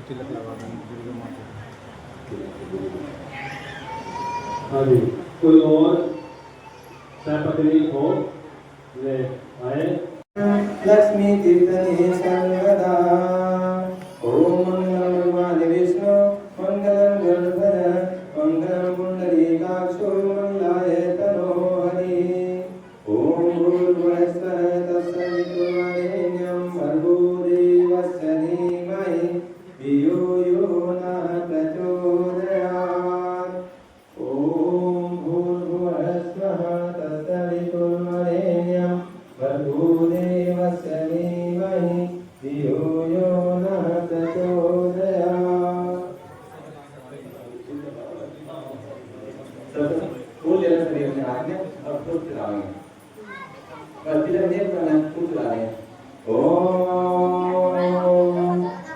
तिलक लगा देंगे दुर्गा माता हाँ जी, कोई और सहपत्नी हो ले आए। लक्ष्मी कीर्तने सर्वदा ओम मंगलम भगवान विष्णु मंगलम गणपत मंगलम पुंडरीकाक्षो मंगलाय तनो हरि ओम भूर्भुवस्सः तत्सवितुर्वरेण्यं भर्गो देवस्य धीमहि धियो यो नः प्रचोदयात् ओम भूर्भुवस्सः तत्सवितुर्वरेण्यं भर्गो देवस्य धीमहि धियो यो नः प्रचोदयात्। फूल लेना शरीर में हाथ में और फूल चलाएंगे तिलक देव का नाम फूल चला रहे हैं। ओम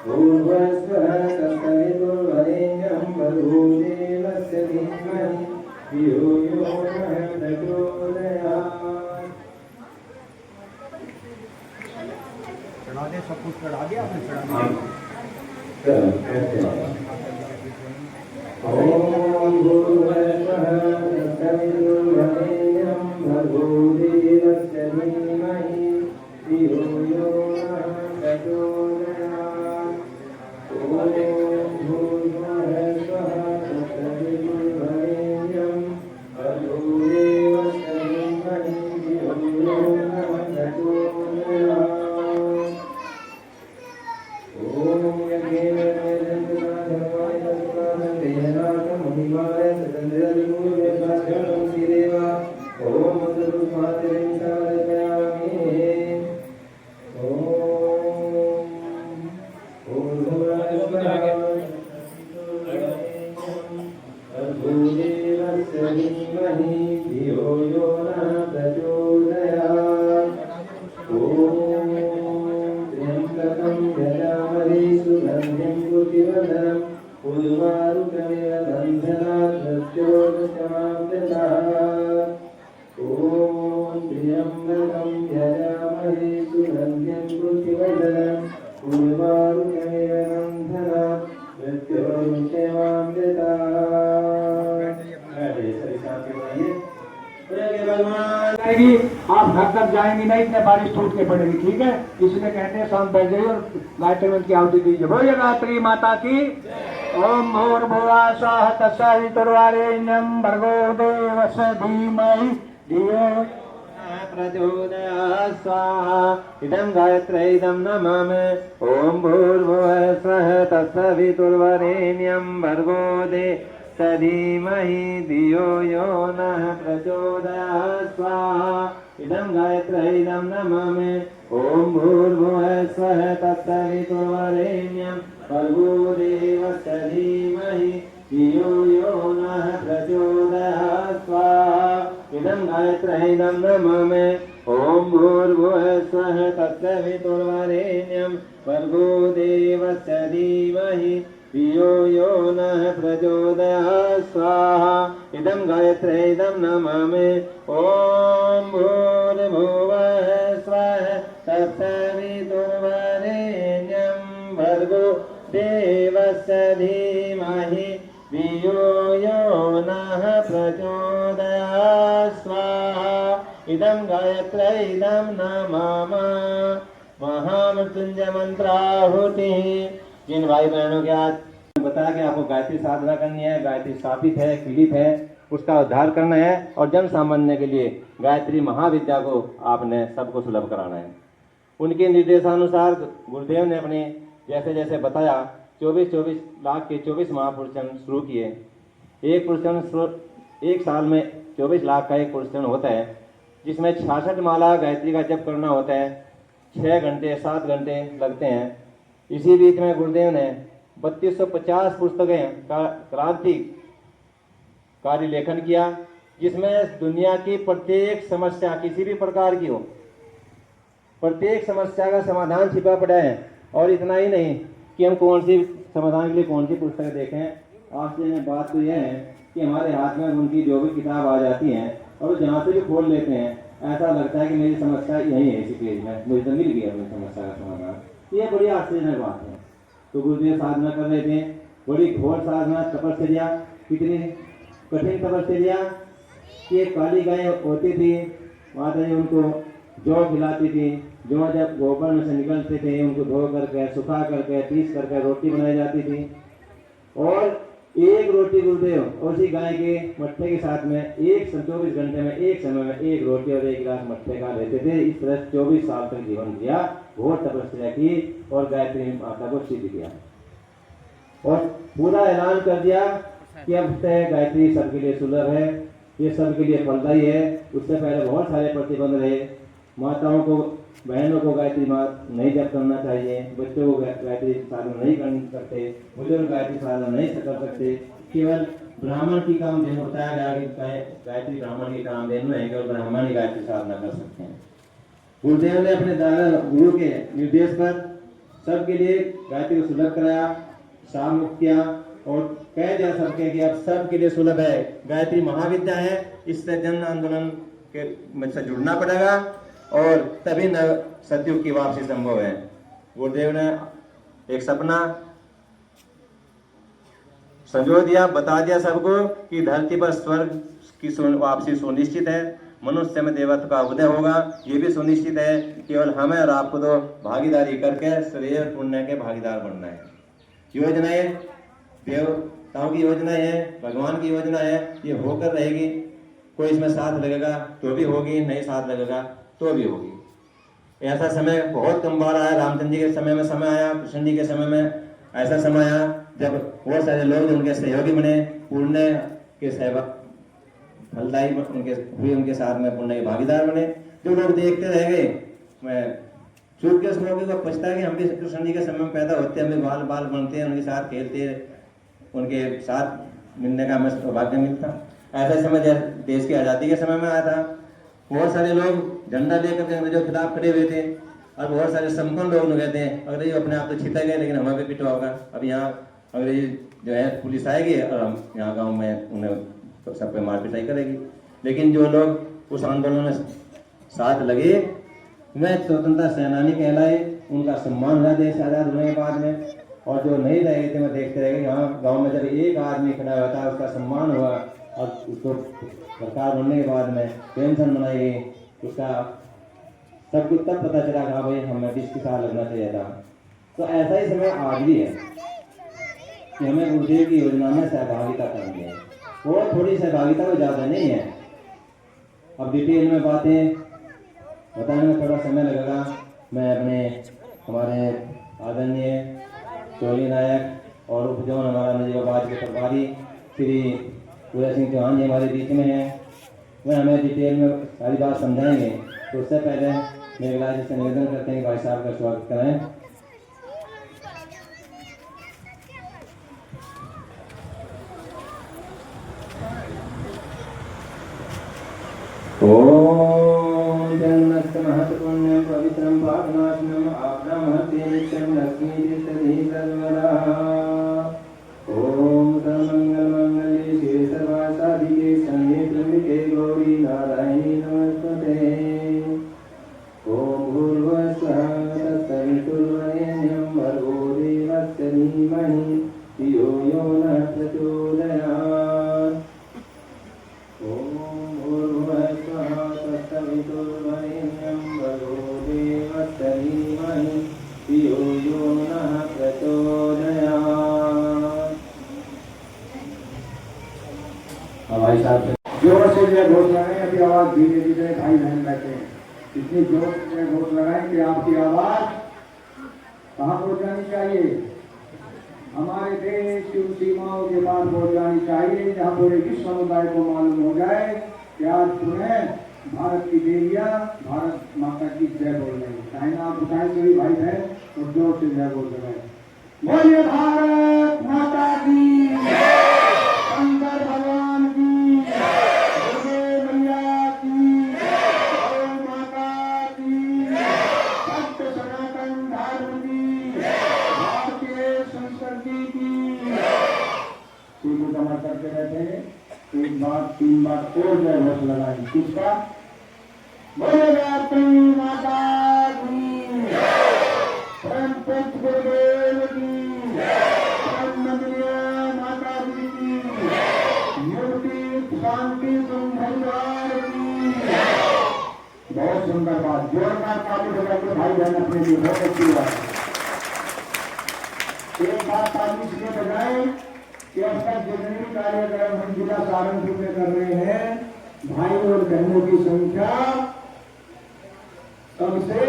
भूर्भुवस्सुः तत्सवितुर्वरेण्यं भर्गो देवस्य धीमहि धियो यो नः प्रचोदयात्। चढ़ा दे सब कुछ चढ़ा दिया आपने चढ़ा ओम भूर्भुवस्सुः तत्सवितुर्वरेण्यं भर्गो देवस्य धीमहि धियो यो नः प्रचोदयात्। ओम भूर्भुवस्सुः तत्सवितुर्वरेण्यं भर्गो देवस्य धीमहि धियो यो नः प्रचोदयात्। ओम यज्ञेन वेदन्तना धर्माय तत्त्वानं देहनाथं महिमाय सतन्द्रदिमूले भास्करं श्रीदेवा ओम मंत्रपुष्पाञ्जलिं समर्पयामि। ओम भूर्भुवस्सुः भर्गो देवस्य धीमहि धियो यो नः प्रचोदयात्। ओम त्र्यम्बकं यजामहे सुगन्धिं पुष्टिवर्धनम् उर्वारुकमिव बन्धनात् मृत्योर्मुक्षमामृतात्। ओम त्र्यम्बकं यजामहे सुगन्धिं पुष्टिवर्धनम् उर्वारुकमिव बन्धनात् मृत्योर्मुक्षमामृतात्। जाएगी आप घर तक जाएंगी नहीं, इतने बारिश टूट के पड़ेगी, ठीक है। इसलिए कहते हैं शाम बैठ जाइए और गायत्री मंत्र की आहुति दीजिए। बोलिए गायत्री माता की। ओम भूर्भुवः स्वः तत्सवितुर्वरेण्यं भर्गो देवस्य धीमहि धियो यो नः प्रचोदयात्। स्वाहा इदं गायत्री इदं नमामि। ओम भूर्भुवः स्वः तत्सवितुर्वरेण्यं भर्गो देवस्य धीमहि धियो यो नः प्रचोदयात्। स्वाहा इदं गायत्री इदं नमामि। ओम भूर्भुवः स्वः तत्सवितुर्वरेण्यं भर्गो देवस्य धीमहि धियो यो नः प्रचोदयात्। स्वाहा इदं गायत्री इदं नमामि। ओम भूर्भुवः स्वः तत्सवितुर्वरेण्यं भर्गो देवस्य धीमहि धियो यो नः प्रचोदयात्। स्वाहा इदं गायत्री इदं नमामि। ओम भूर्भुवः स्वः तत्सवितुर्वरेण्यं भर्गो देवस्य धीमहि धियो यो नः प्रचोदयात्। स्वाहा इदं गायत्री इदं नमामि। महामृत्युंजय मंत्राहुतिः। जिन भाई बहनों के आज बताया कि आपको गायत्री साधना करनी है, गायत्री स्थापित है, पीड़ित है, उसका उद्धार करना है और जन सामान्य के लिए गायत्री महाविद्या को आपने सबको सुलभ कराना है। उनके निर्देशानुसार गुरुदेव ने अपने जैसे जैसे बताया 24 लाख के 24 महापुरुषन शुरू किए। एक पुरुषन एक साल में 24 लाख का एक पुरुषन होता है, जिसमें 66 माला गायत्री का जप करना होता है। 6 घंटे 7 घंटे लगते हैं। इसी बीच में गुरुदेव ने 3250 पुस्तकें का क्रांतिक कार्य लेखन किया, जिसमें दुनिया की प्रत्येक समस्या किसी भी प्रकार की हो, प्रत्येक समस्या का समाधान छिपा पड़ा है। और इतना ही नहीं कि हम कौन सी समाधान के लिए कौन सी पुस्तकें देखें। आश्चर्य बात तो यह है कि हमारे हाथ में उनकी जो भी किताब आ जाती हैं और जहाँ से भी खोल लेते हैं, ऐसा लगता है कि मेरी समस्या यही है, इसी पेज में मुझे तो मिल गया अपनी समस्या का समाधान। ये बड़ी आश्चर्यजनक बात है। तो गुरुदेव साधना कर रहे थे, बड़ी घोर साधना तपस्या, कितनी कठिन तपस्या कि एक काली गाय होती थी, माता जी उनको जौ खिलाती थी। जौ जब गोबर में से निकलते थे उनको धो करके सुखा करके पीस करके रोटी बनाई जाती थी, और एक रोटी गुरुदेव उसी गाय के मट्ठे के साथ में 24 घंटे में एक समय में एक रोटी और एक गिलास मट्ठे खा लेते थे। इस तरह 24 साल तक जीवन किया, घोर तपस्या की और गायत्री माता को सिद्ध किया और पूरा ऐलान कर दिया कि अब से गायत्री सबके लिए सुलभ है, ये सबके लिए फलदायी है। उससे पहले बहुत सारे प्रतिबंध रहे, माताओं को बहनों को गायत्री नहीं जप करना चाहिए, बच्चों को गायत्री साधना नहीं कर सकते, बुजुर्ग गायत्री साधना नहीं कर सकते, केवल ब्राह्मण की काम देन होता है, गायत्री ब्राह्मण की काम देन है, केवल ब्राह्मण ही गायत्री साधना कर सकते हैं। गुरुदेव ने अपने दादा गुरु के निर्देश पर सबके लिए गायत्री को सुलभ कराया, सामुक्त किया और कह दिया सबके कि अब सबके लिए सुलभ है, गायत्री महाविद्या है, इससे जन आंदोलन के में से जुड़ना पड़ेगा और तभी न सतयुग की वापसी संभव है। गुरुदेव ने एक सपना संजो दिया, बता दिया सबको कि धरती पर स्वर्ग की वापसी सुनिश्चित है, मनुष्य में देवत्व का उदय होगा, ये भी सुनिश्चित है। केवल हमें और आपको तो भागीदारी करके श्रेय और पुण्य के भागीदार बनना है। योजनाएं देवताओं की योजनाएं है, भगवान की योजना है, ये होकर रहेगी। कोई इसमें साथ लगेगा तो भी होगी, नहीं साथ लगेगा तो भी होगी। ऐसा समय बहुत कम बार आया, रामचंद्र जी के समय में समय आया, कृष्ण जी के समय में ऐसा समय आया जब बहुत सारे लोग उनके सहयोगी बने, पुण्य के सहभाग फलदायी उनके साथ में पुण्य के भागीदार बने। जो लोग देखते रह गए, मैं चूक के उस मौके को पछता कि हम भी कृष्ण जी के समय में पैदा होते, हम भी बाल बाल बनते हैं, उनके साथ खेलते, उनके साथ मिलने का हमें सौभाग्य मिलता। ऐसा समय देश की आज़ादी के समय में आया था, बहुत सारे लोग झंडा लेकर के अंग्रेजों के खिलाफ खड़े हुए थे और बहुत सारे संपन्न लोग कहते हैं अंग्रेजी अपने आप तो छिता गए लेकिन हमें भी पिटवा होगा। अब यहाँ अंग्रेजी जो है पुलिस आएगी और हम यहाँ गाँव में उन्हें सब पे मार पिटाई करेगी। लेकिन जो लोग उस आंदोलन में साथ लगे वे स्वतंत्रता सेनानी कहलाए, उनका सम्मान हुआ देश आज़ाद होने के बाद में। और जो नहीं रहे थे मैं देखते रह गए, यहाँ गाँव में जब एक आदमी खड़ा हुआ था उसका सम्मान हुआ और उसको सरकार बनने के बाद में पेंशन बनाई गई, उसका सब कुछ तब पता चला कि भाई हमें 20 के साथ लगना चाहिए था। तो ऐसा ही समय आज भी है कि हमें गुरुदेव की योजना में सहभागिता करनी है और थोड़ी सहभागिता को ज़्यादा नहीं है। अब डिटेल में बातें बताने में थोड़ा समय लगेगा। मैं अपने हमारे आदरणीय चोली नायक और उपजोन हमारा नजीबाबाद के प्रभारी श्री पूरा सिंह चौहान जी हमारे बीच में हैं, वह हमें डिटेल में सारी बात समझाएंगे। तो उससे पहले मेघराज से निवेदन करते हैं कि भाई साहब का स्वागत करें। ओम जन्मस्त महत्पुण्यं पवित्रं पापनाशनम् आपदामहते नित्यं लक्ष्मीतीर्थधि सर्वदा। ओम सर्वमंगलमांगल्ये शिवे सर्वार्थसाधिके शरण्ये त्र्यंबके गौरी नारायणी नमोस्तुते। ओम भूर्भुवः स्वः तत्सवितुर्वरेण्यं भर्गो देवस्य धीमहि धियो यो नः प्रचोदयात्। ओम भूर्भुवः स्वः तत्सवितुर्वरेण्यं भर्गो देवस्य धीमहि धियो यो नः प्रचोदयात्। भाई साहब जोर से जय घोष लगाएं, अभी आवाज धीरे धीरे भाई बहन बैठे हैं, इतनी जोर से जय घोष लगाएं कि आपकी आवाज कहाँ पहुँच जानी चाहिए, हमारे देश की सीमाओं के पार पहुँच जानी चाहिए, जहाँ पूरे विश्व समुदाय को मालूम हो जाए कि आज पुनः भारत की देविया भारत माता की जय बोल रही है। चाहे ना आप उठाए सभी भाई बहन और जोर से जय बोल लगाए। बोलिए भारत माता की, शंकर भगवान की, मैया की, गौ माता की, सत्य सनातन धर्म की, भारतीय संस्कृति की। तीनों जमा करते रहते हैं, एक बार 3 बार और जय घोष लगाएं। किसका? बोले गायत्री माता की, परम पूज्य गुरुदेव की। सुंदर बात, जोरदार ताली बजाइए भाई बहन अपने लिए, बहुत अच्छी बात। एक बात ताली इसलिए बजाएं कि अब तक जितने भी कार्यक्रम हम जिला सहारनपुर में कर रहे हैं, भाई और बहनों की संख्या सबसे,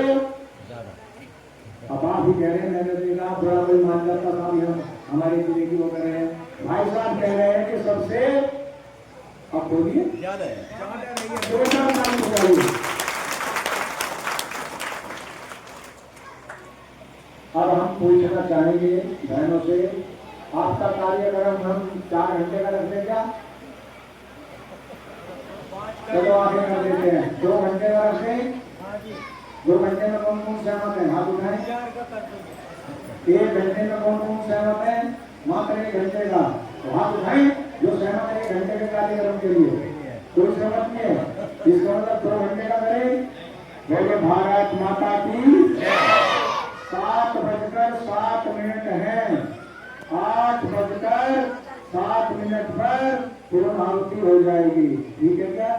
अब आप ही कह रहे हैं, मैंने देखा थोड़ा कोई मान जाता था, हम हमारे जिले की वो कर रहे हैं, भाई साहब कह रहे हैं कि सबसे, अब बोलिए ज्यादा है। जोरदार ताली बजाइए। अब हम पूछना चाहेंगे बहनों से, आपका कार्यक्रम हम 4 घंटे का रख दें क्या? चलो आगे कर देते हैं, 2 घंटे का रखें। 2 घंटे में कौन कौन सहमत है? हाथ उठाएं। 1 घंटे में कौन कौन सहमत है? मात्र 1 घंटे का, तो हाथ उठाएं जो सहमत है 1 घंटे के कार्यक्रम के लिए। कोई सहमत नहीं है, इसका मतलब 2 घंटे का करें। बोले भारत माता की 7:07 है, 8:07 पर पूर्ण आहुति हो जाएगी। ठीक है क्या?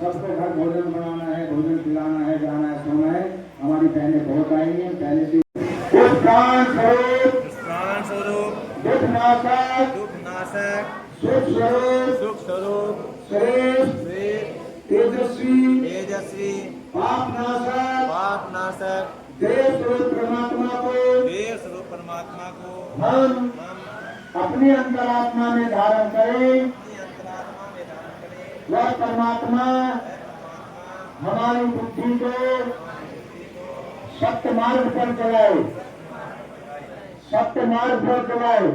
सबको घर भोजन बनाना है, भोजन खिलाना है, जाना है, सोना है। हमारी बहनें बहुत आएंगी, पहले से प्राण स्वरूप दुखनाशक सुख स्वरूप श्रेष्ठ तेजस्वी पापनाशक देव स्वरूप परमात्मा को हम अपने अंतरात्मा में धारण करें। वह परमात्मा हमारी बुद्धि को सत्य मार्ग पर चलाए, सत्य मार्ग पर चलाए।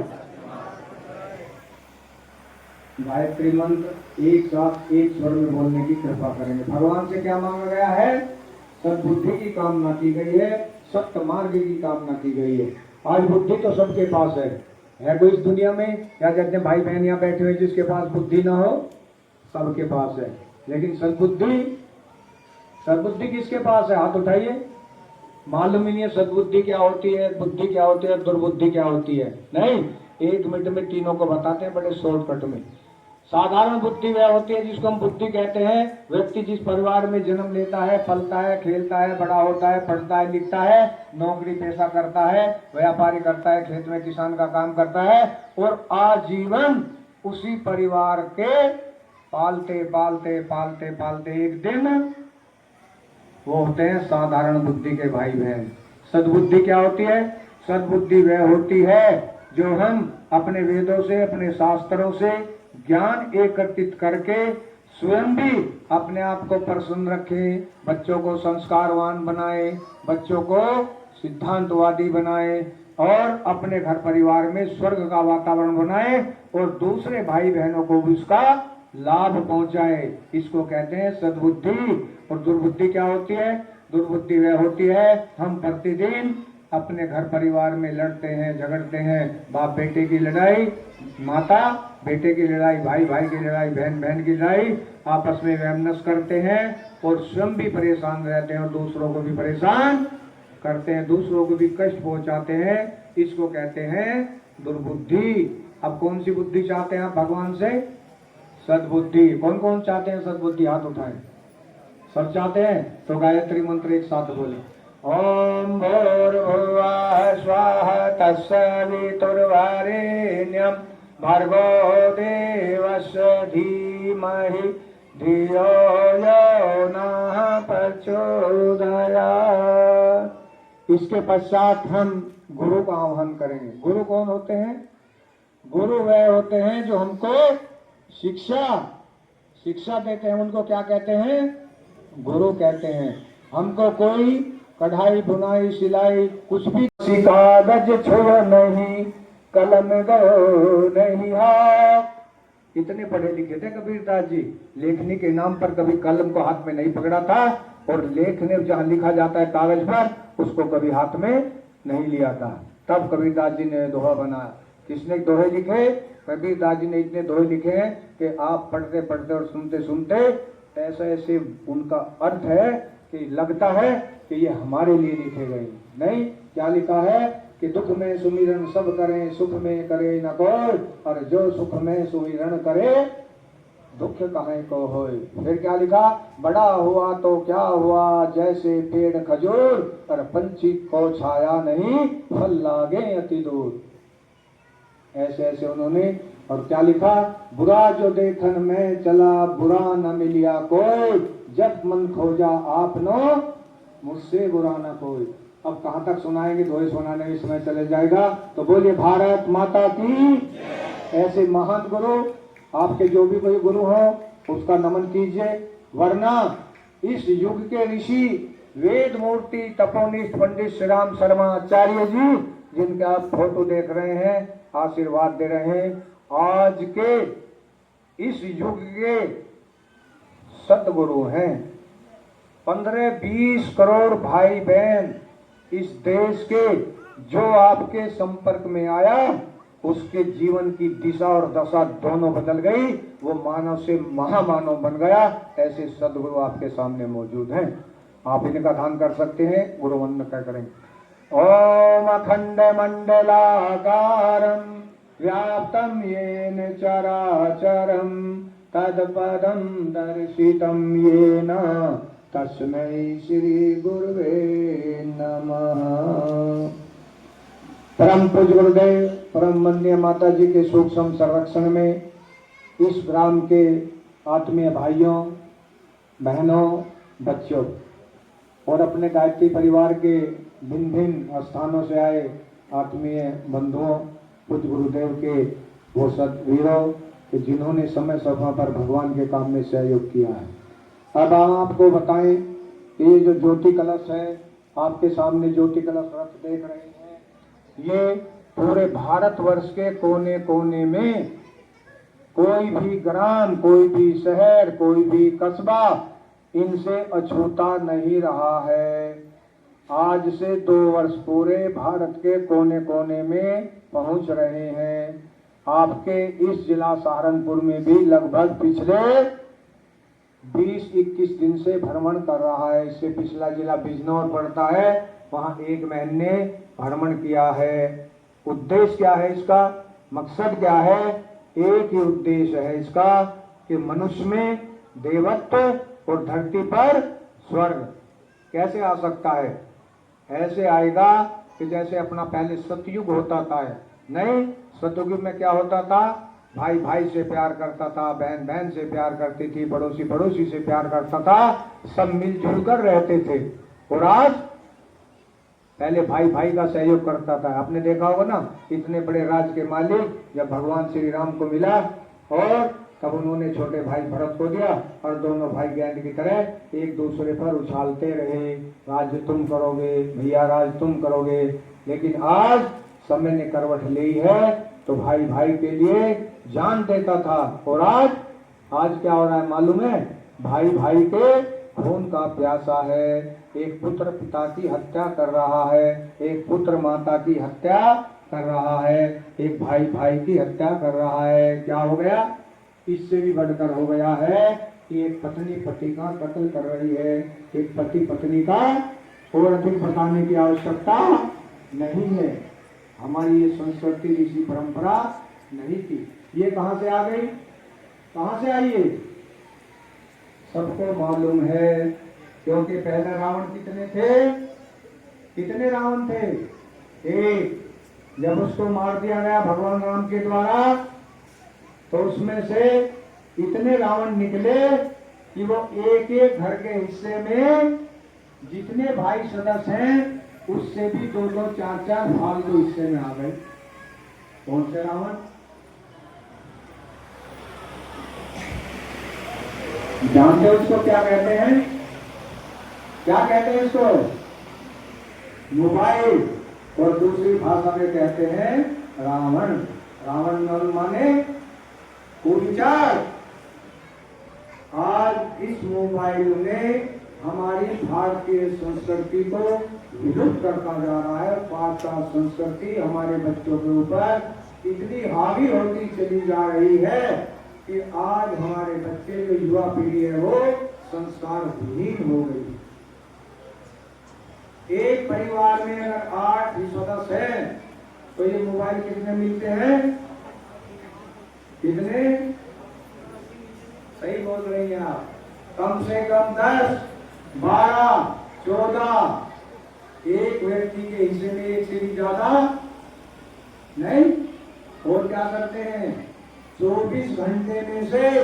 गायत्री मंत्र एक साथ एक स्वर में बोलने की कृपा करेंगे। भगवान से क्या मांगा गया है? सद्बुद्धि की कामना की गई है, सत्य मार्ग की कामना की गई है। आज बुद्धि तो सबके पास है कोई इस दुनिया में? क्या कहते हैं भाई बहन यहाँ बैठे हुए जिसके पास बुद्धि ना हो? सबके पास है, लेकिन सद्बुद्धि किसके पास है? हाथ उठाइए। मालूम ही नहीं है सद्बुद्धि क्या होती है, बुद्धि क्या होती है, दुर्बुद्धि क्या होती है। नहीं, 1 मिनट में तीनों को बताते हैं बड़े शॉर्टकट में। साधारण बुद्धि वह होती है जिसको हम बुद्धि कहते हैं। व्यक्ति जिस परिवार में जन्म लेता है, पलता है, खेलता है, बड़ा होता है, पढ़ता है, लिखता है, नौकरी पेशा करता है, व्यापारी करता है, खेत में किसान का काम करता है और आजीवन उसी परिवार के पालते पालते पालते पालते एक दिन वो होते हैं साधारण बुद्धि के भाई बहन। सद्बुद्धि क्या होती है? सद्बुद्धि वह होती है जो हम अपने वेदों से, अपने शास्त्रों से ज्ञान एकत्रित करके स्वयं भी अपने आप को प्रसन्न रखें, बच्चों को संस्कारवान बनाए, बच्चों को सिद्धांतवादी बनाए और अपने घर परिवार में स्वर्ग का वातावरण बनाए और दूसरे भाई बहनों को भी उसका लाभ पहुंचाए। इसको कहते हैं सद्बुद्धि। और दुर्बुद्धि क्या होती है? दुर्बुद्धि वह होती है हम प्रतिदिन अपने घर परिवार में लड़ते हैं, झगड़ते हैं, बाप बेटे की लड़ाई, माता बेटे की लड़ाई, भाई भाई की लड़ाई, बहन बहन की लड़ाई, आपस में वैमनस्य करते हैं और स्वयं भी परेशान रहते हैं और दूसरों को भी परेशान करते हैं, दूसरों को भी कष्ट पहुंचाते हैं। इसको कहते हैं दुर्बुद्धि। अब कौन सी बुद्धि चाहते हैं आप भगवान से? सद्बुद्धि। कौन कौन चाहते हैं सद्बुद्धि? हाथ उठाएं। सब चाहते हैं तो गायत्री मंत्र एक साथ बोले। ओम भूर्भुवः स्वः तत्सवितुर्वरेण्यं भर्गो देवस्य धीमहि धियो यो नः प्रचोदयात्। इसके पश्चात हम गुरु का आह्वान करेंगे। गुरु कौन होते हैं? गुरु वह होते हैं जो हमको शिक्षा देते हैं। उनको क्या कहते हैं? गुरु कहते हैं। हमको कोई कढ़ाई, बुनाई, सिलाई कुछ भी, कागज छुआ नहीं, कलम गो नहीं हाथ। इतने पढ़े लिखे थे कबीरदास जी, लेखनी के नाम पर कभी कलम को हाथ में नहीं पकड़ा था और लेखने जहाँ लिखा जाता है कागज पर, उसको कभी हाथ में नहीं लिया था। तब कबीरदास जी ने दोहा बनाया। किसने दोहे लिखे? कबीरदास जी ने इतने दोहे लिखे हैं कि आप पढ़ते पढ़ते और सुनते सुनते ऐसे ऐसे उनका अर्थ है कि लगता है कि ये हमारे लिए लिखे गए। नहीं, क्या लिखा है कि दुख में सुमिरन सब करें, सुख में करे न कोई, और जो सुख में सुमिरन करे दुख कहीं को होए। फिर क्या लिखा, बड़ा हुआ तो क्या हुआ जैसे पेड़ खजूर, पर पंछी को छाया नहीं फल लागे अति दूर। ऐसे ऐसे उन्होंने। और क्या लिखा, बुरा जो देखन में चला बुरा न मिलिया कोई, जब मन खोजा आपनो मुझसे बुरा न कोई। अब कहाँ तक सुनाएंगे, धोए सुनाने में समय चले जाएगा। तो बोलिए भारत माता की। ऐसे महान गुरु, आपके जो भी कोई गुरु हो उसका नमन कीजिए। वरना इस युग के ऋषि वेद मूर्ति तपोनिष्ठ पंडित श्री राम शर्मा आचार्य जी, जिनका आप फोटो देख रहे हैं, आशीर्वाद दे रहे हैं, आज के इस युग के सतगुरु हैं। 15-20 करोड़ भाई बहन इस देश के जो आपके संपर्क में आया, उसके जीवन की दिशा और दशा दोनों बदल गई। वो मानव से महामानव बन गया। ऐसे सदगुरु आपके सामने मौजूद हैं। आप इनका ध्यान कर सकते हैं। गुरु वंदन क्या करेंगे। ओम अखंड मंडलाकारं व्याप्तं येन चराचरं तत्पदं दर्शितं येन तस्मै श्री गुरुवे नमः। परम पूज्य गुरुदेव परम वंदनीय माता जी के सूक्ष्म संरक्षण में इस ग्राम के आत्मीय भाइयों बहनों बच्चों और अपने गायत्री परिवार के भिन्न भिन्न स्थानों से आए आत्मीय बंधुओं, पूज्य गुरुदेव के वो सदवीरों कि जिन्होंने समय समय पर भगवान के काम में सहयोग किया है। अब आपको बताएं, ये जो ज्योति कलश है, आपके सामने ज्योति कलश रथ देख रहे हैं, ये पूरे भारतवर्ष के कोने कोने में कोई भी ग्राम, कोई भी शहर, कोई भी कस्बा इनसे अछूता नहीं रहा है। आज से 2 वर्ष पूरे भारत के कोने कोने में पहुंच रहे हैं। आपके इस जिला सहारनपुर में भी लगभग पिछले 20-21 दिन से भ्रमण कर रहा है। इससे पिछला जिला बिजनौर पड़ता है, वहां 1 महीने भ्रमण किया है। उद्देश्य क्या है इसका, मकसद क्या है? एक ही उद्देश्य है इसका कि मनुष्य में देवत्व और धरती पर स्वर्ग कैसे आ सकता है। ऐसे आएगा कि जैसे अपना पहले सतयुग होता था। नहीं, सतयुग में क्या होता था, भाई भाई से प्यार करता था, बहन बहन से प्यार करती थी, पड़ोसी पड़ोसी से प्यार करता था, सब मिलजुल कर रहते थे। और आज पहले भाई भाई का सहयोग करता था। आपने देखा होगा ना, इतने बड़े राज के मालिक जब भगवान श्री राम को मिला और तब उन्होंने छोटे भाई भरत को दिया और दोनों भाई गेंद की तरह एक दूसरे पर उछालते रहे, राज्य तुम करोगे भैया, राज तुम करोगे। लेकिन आज समय ने करवट ली है तो भाई भाई के लिए जान देता था। और आज क्या हो रहा है मालूम है, भाई भाई के खून का प्यासा है। एक पुत्र पिता की हत्या कर रहा है, एक पुत्र माता की हत्या कर रहा है, एक भाई भाई की हत्या कर रहा है। क्या हो गया, इससे भी बढ़कर हो गया है कि एक पत्नी पति का कत्ल कर रही है। एक पति पत्नी का और अधिक बताने की आवश्यकता नहीं है। हमारी ये संस्कृति, ऋषि परंपरा नहीं थी। ये कहां से आ गई, कहां से आई है, सबको मालूम है। क्योंकि पहले रावण कितने थे, कितने रावण थे, एक। जब उसको मार दिया गया भगवान राम के द्वारा तो उसमें से इतने रावण निकले कि वो एक एक घर के हिस्से में जितने भाई सदस्य हैं उससे भी 2-2, 4-4 फालतू हिस्से में आ गए। कौन से रावण, जानते हो उसको क्या कहते हैं, क्या कहते हैं इसको, मोबाइल, और दूसरी भाषा में कहते हैं रावण। रावण माने कुविचार। आज इस मोबाइल ने हमारी भारतीय संस्कृति को विलुप्त करता जा रहा है। पाश्चात्य संस्कृति हमारे बच्चों के ऊपर इतनी हावी होती चली जा रही है कि आज हमारे बच्चे, जो युवा पीढ़ी है, वो संस्कार विहीन हो गई। एक परिवार में अगर 8 सदस्य हैं तो ये मोबाइल कितने मिलते हैं, कितने, सही बोल रही हैं आप। कम से कम 10, 12, 14 एक व्यक्ति के हिस्से में एक से भी ज्यादा नहीं। और क्या करते हैं, 24 घंटे में से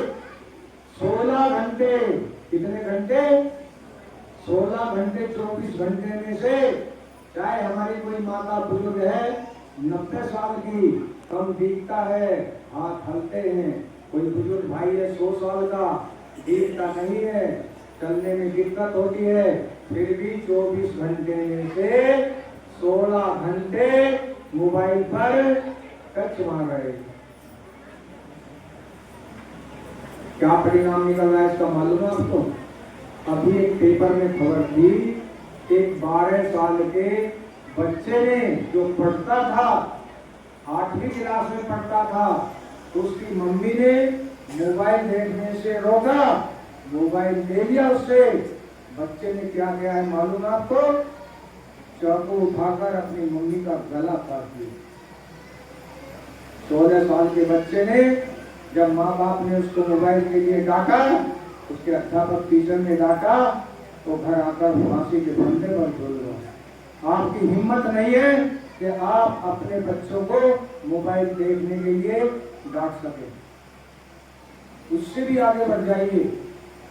16 घंटे, कितने घंटे, 16 घंटे 24 घंटे में से, चाहे हमारी कोई माता बुजुर्ग है 90 साल की, कम दिखता है, हाथ हलते हैं, कोई बुजुर्ग भाई है 100 साल का, दिखता नहीं है, चलने में दिक्कत होती है, फिर भी 24 घंटे में से 16 घंटे मोबाइल पर टच मार रहे। क्या परिणाम निकल रहा है इसका मालूम है आपको? अभी एक पेपर में खबर थी, एक 12 साल के बच्चे ने, जो पढ़ता था 8वीं क्लास में पढ़ता था, उसकी मम्मी ने मोबाइल देखने से रोका, मोबाइल ले लिया उससे। बच्चे ने क्या किया है मालूम है आपको? चाकू उठाकर अपनी मम्मी का गला काट दिया। 14 साल के बच्चे ने, जब माँ बाप ने उसको मोबाइल के लिए डांटा, उसके अध्यापक टीचर ने डांटा, तो घर आकर फांसी के फंदे पर झूल रहा। आपकी हिम्मत नहीं है कि आप अपने बच्चों को मोबाइल देखने के लिए डांट सके। उससे भी आगे बढ़ जाइए।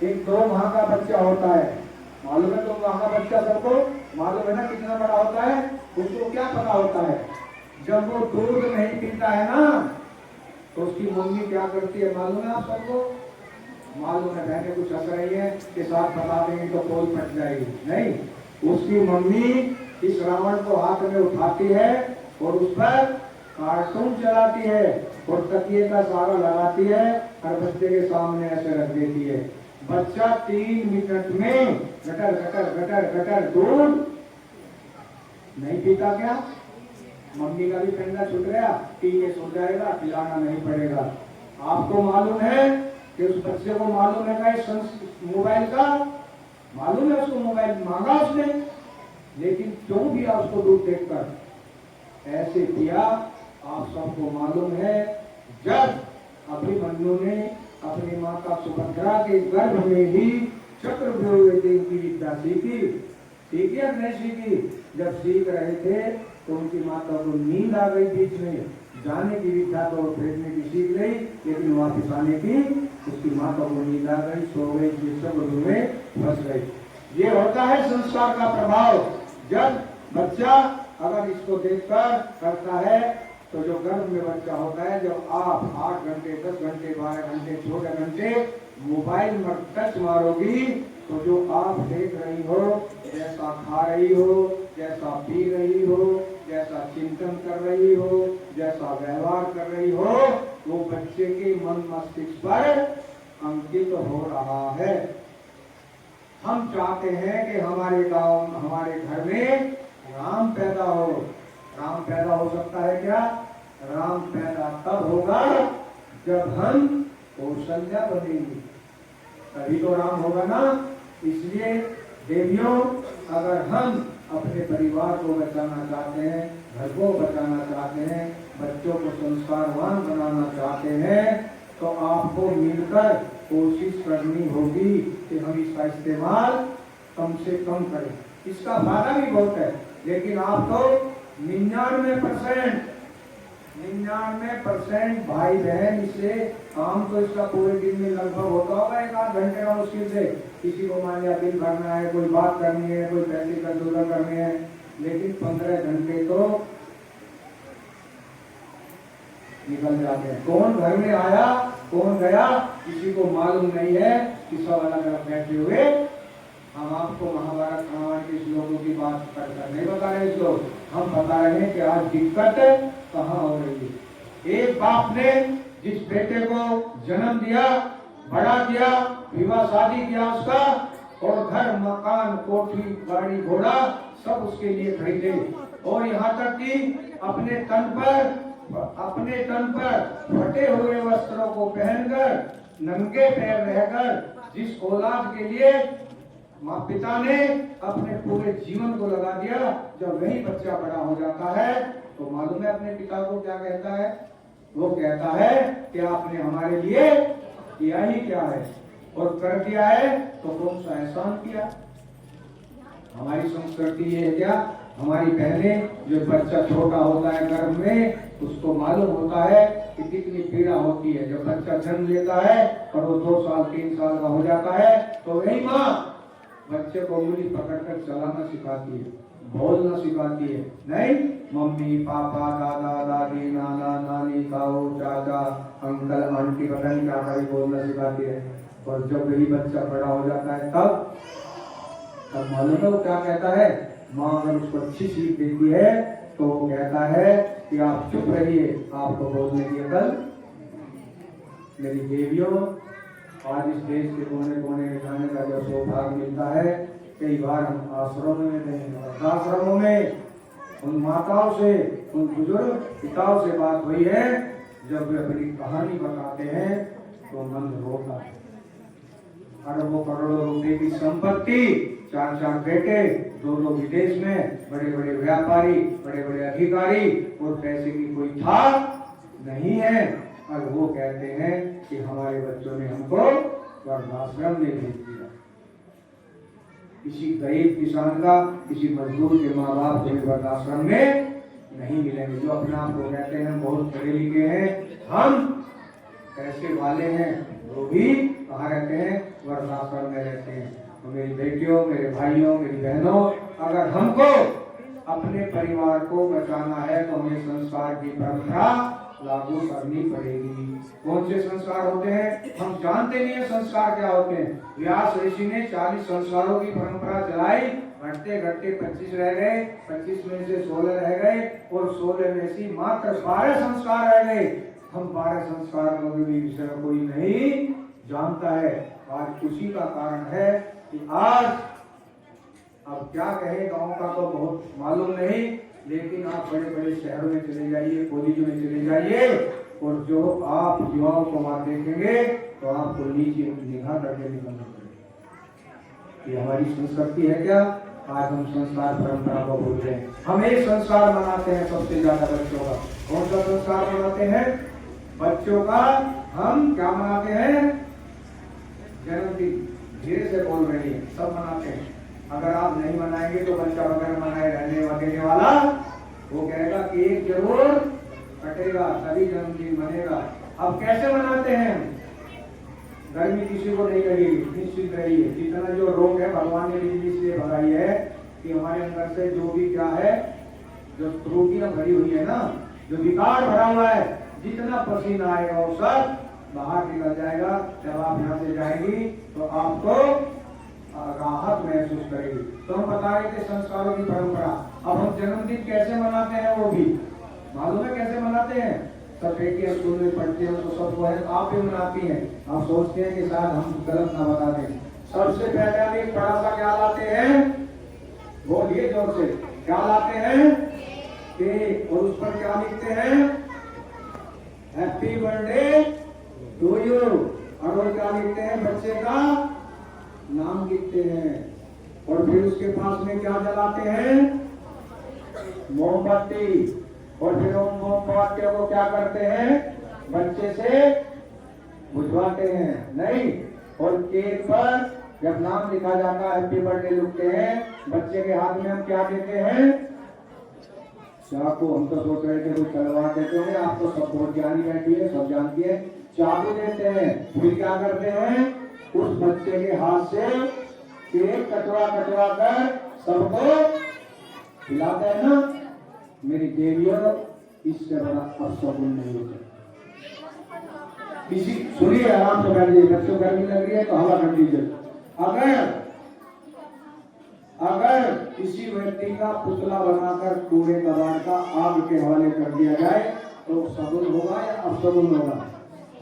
एक 2 माह का बच्चा होता है, मालूम है 2 माह का बच्चा सबको मालूम है ना कितना बड़ा होता है? उसको क्या पता होता है? जब वो दूध नहीं पीता है ना, तो उसकी मम्मी क्या करती है मालूम है आप सबको? मालूम है, बहने कुछ हंस रही है कि साथ बता देंगे तो पोल फट जाएगी। नहीं, उसकी मम्मी इस रावण को हाथ में उठाती है और उस पर कार्टून चलाती है और तकिए का सहारा लगाती है और बच्चे के सामने ऐसे रख देती है। बच्चा 3 मिनट में गटर गटर गटर गटर दूध नहीं पीता क्या? मम्मी का भी फंदा छूट गया, पी के सो जाएगा, पिलाना नहीं पड़ेगा। आपको मालूम है कि उस बच्चे को मालूम है का मोबाइल का, मालूम है उसको मोबाइल मांगा उसने, लेकिन क्यों दिया उसको दूध देखकर? ऐसे किया। आप सबको मालूम है, जब अभिमन्यु ने अपनी माता सुभद्रा के गर्भ में ही चक्रव्यूह की विद्या सीखी, सीखी या नहीं सीखी? जब सीख रहे थे तो उनकी माता को नींद आ गई, बीच में जाने की विद्या तो फेंकने की सीख गई, लेकिन वापिस आने की उसकी माता को नींद आ गई, सो गई, चक्रव्यूह में फंस गई। ये होता है संस्कार का प्रभाव। जब बच्चा अगर इसको देखकर करता है, तो जो गर्भ में बच्चा होता है, जब आप 8 घंटे 10 घंटे 12 घंटे 14 घंटे मोबाइल में टच मारोगी, तो जो आप देख रही हो, जैसा खा रही हो, जैसा पी रही हो, जैसा चिंतन कर रही हो, जैसा व्यवहार कर रही हो, वो बच्चे के मन मस्तिष्क पर अंकित हो रहा है। हम चाहते हैं कि हमारे गांव, हमारे घर में राम पैदा हो। राम पैदा हो सकता है क्या? राम पैदा तब होगा जब हम कौशल्या बनेंगे, तभी तो राम होगा ना। इसलिए देवियों, अगर हम अपने परिवार को बचाना चाहते हैं, घर को बचाना चाहते हैं, बच्चों को संस्कारवान बनाना चाहते हैं, तो आपको मिलकर कोशिश करनी होगी कि हम इसका इस्तेमाल कम से कम करें। इसका फायदा भी बहुत है, लेकिन आप तो 99% भाई बहन इससे काम तो इसका पूरे दिन में लगभग होता होगा 1-8 घंटे का मुश्किल से। किसी को मान लिया बिल भरना है, कोई बात करनी है, कोई पैसे का जुड़ा करनी है, लेकिन 15 घंटे तो निकल जाते हैं। कौन घर में आया, कौन गया, किसी को मालूम नहीं है कि सब अलग अलग बैठे हुए। हम आपको महाभारत रामायण के श्लोकों की बात कर नहीं बता रहे श्लोक, हम बता रहे हैं कि आज दिक्कत कहाँ हो रही है। एक बाप ने जिस बेटे को जन्म दिया, बड़ा किया, विवाह शादी किया उसका, और घर मकान कोठी गाड़ी घोड़ा सब उसके लिए खरीदे, और यहाँ तक कि अपने तन पर फटे हुए वस्त्रों को पहनकर नंगे पैर रहकर जिस औलाद के लिए माँ पिता ने अपने पूरे जीवन को लगा दिया, जब वही बच्चा बड़ा हो जाता है तो मालूम है अपने पिता को क्या कहता है? वो कहता है कि आपने हमारे लिए किया ही क्या है, और कर दिया है तो कौन सा एहसान किया। हमारी संस्कृति ये है क्या, हमारी बहनें, जो बच्चा छोटा होता है गर्भ में, उसको मालूम होता है कि कितनी पीड़ा होती है। जब बच्चा जन्म लेता है और वो 2 साल 3 साल का हो जाता है, तो वही माँ बच्चे को उंगली पकड़कर चलाना सिखाती है, बोलना सिखाती है। नहीं, मम्मी पापा दादा दादी नाना नानी ताऊ चाचा अंकल आंटी पता नहीं क्या कहीं बोलना सिखाती है। और जब वही बच्चा बड़ा हो जाता है तब मालूम है वो क्या कहता है। माँ अगर उसको अच्छी सीख देती है तो वो कहता है कि आप चुप रहिए, आपको बोलने की अकल। मेरी देवियों, आज इस देश के कोने कोने में जाने का जो सौभाग्य मिलता है, कई बार हम आश्रमों में नहीं, आश्रमों में उन माताओं से, उन बुजुर्ग पिताओं से बात हुई है, जब वे अपनी कहानी बताते हैं तो मन रोता है। अरबों करोड़ों रुपए की संपत्ति, 4 बेटे, 2 विदेश में, बड़े बड़े व्यापारी, बड़े बड़े अधिकारी, और पैसे की कोई था नहीं है। और वो कहते हैं कि हमारे बच्चों ने हमको वृद्धाश्रम में भेज दिया। किसी गरीब किसान का, किसी मजदूर के माँ बाप को वृद्धाश्रम में नहीं मिलेंगे। जो अपने आप को कहते हैं बहुत पढ़े लिखे हैं, हम पैसे वाले हैं, वो भी कहाँ रहते हैं, वृद्धाश्रम में रहते हैं। तो मेरी बेटियों, मेरे भाइयों, मेरी बहनों, अगर हमको अपने परिवार को बचाना है तो हमें संस्कार की परंपरा लागू करनी पड़ेगी। कौन से संस्कार होते हैं, हम जानते नहीं है संस्कार क्या होते हैं। व्यास ऋषि ने 40 संस्कारों की परंपरा चलाई, घटते घटते 25 रह गए, 25 में से 16 रह गए, और 16 में से मात्र 12 संस्कार रह गए। हम 12 संस्कार को भी विषय कोई नहीं जानता है। आज खुशी का कारण है कि आज, अब क्या कहे, गांव का तो बहुत मालूम नहीं, लेकिन आप बड़े बड़े शहरों में चले जाइए, कॉलेजों में चले जाइए, और जो आप युवाओं को वहां देखेंगे तो आपको नीचे निगाह करके निकलना पड़ेगा। ये हमारी संस्कृति है क्या? आज हम संस्कार परंपरा को भूल रहे हैं। हम एक संस्कार मनाते हैं सबसे ज्यादा बच्चों का। कौन सा संस्कार मनाते हैं? बच्चों का हम क्या मनाते हैं? जन्मदिन। धीरे से बोल रही है, सब मनाते हैं। अगर आप नहीं मनाएंगे तो बच्चा वगैरह मनाए रहने वाला वो कहेगा कि एक जरूर कटेगा, तभी जन्मदिन बनेगा। अब कैसे मनाते हैं? गर्मी किसी को नहीं लगेगी, निश्चित रहिए। जितना जो रोग है भगवान ने बिजली इसलिए भगाई है कि हमारे अंदर से जो भी क्या है, जो त्रुटियां भरी हुई है ना, जो विकार भरा हुआ है, जितना पसीना आएगा वो सब बाहर निकल जाएगा। जब आप यहाँ से जाएंगी तो आपको राहत महसूस करेगी। तो हम बता रहे थे संस्कारों की परंपरा। अब हम जन्मदिन कैसे मनाते हैं वो भी मालूम है कैसे मनाते हैं? सब बेटियां स्कूल में पढ़ते हैं तो सबको है, आप भी मनाती हैं। आप सोचते हैं कि शायद हम गलत ना बता दें। सबसे पहले हम एक बड़ा सा क्या लाते हैं, बोलिए जोर से, क्या लाते हैं? केक। और उस पर क्या लिखते हैं? Happy birthday to you. और क्या लिखते हैं? बच्चे का नाम लिखते हैं। और फिर उसके पास में क्या जलाते हैं? मोमबत्ती। और फिर उन मोमबत्तियों को क्या करते हैं? बच्चे से बुझवाते हैं। नहीं, और केक पर जब नाम लिखा जाता है, हैप्पी बर्थडे लिखते हैं, बच्चे के हाथ में हम क्या देते हैं? चाकू। हम तो सोच रहे थे कुछ तलवार देते होंगे, आप तो सब बहुत ज्ञानी बैठी है, सब जानती है। चाकू देते हैं। फिर क्या करते हैं? उस बच्चे के हाथ से केक कटवा कटवा कर सबको खिलाते हैं ना। मेरी देवियों, इससे बड़ा अपशगुन नहीं होता। किसी सुनिए, आराम से बैठ जाइए, बच्चों गर्मी लग रही है तो हवा कर दीजिए। अगर किसी व्यक्ति का पुतला बनाकर कूड़े कबाड़ का आग के हवाले कर दिया जाए तो शगुन होगा या अपशगुन होगा?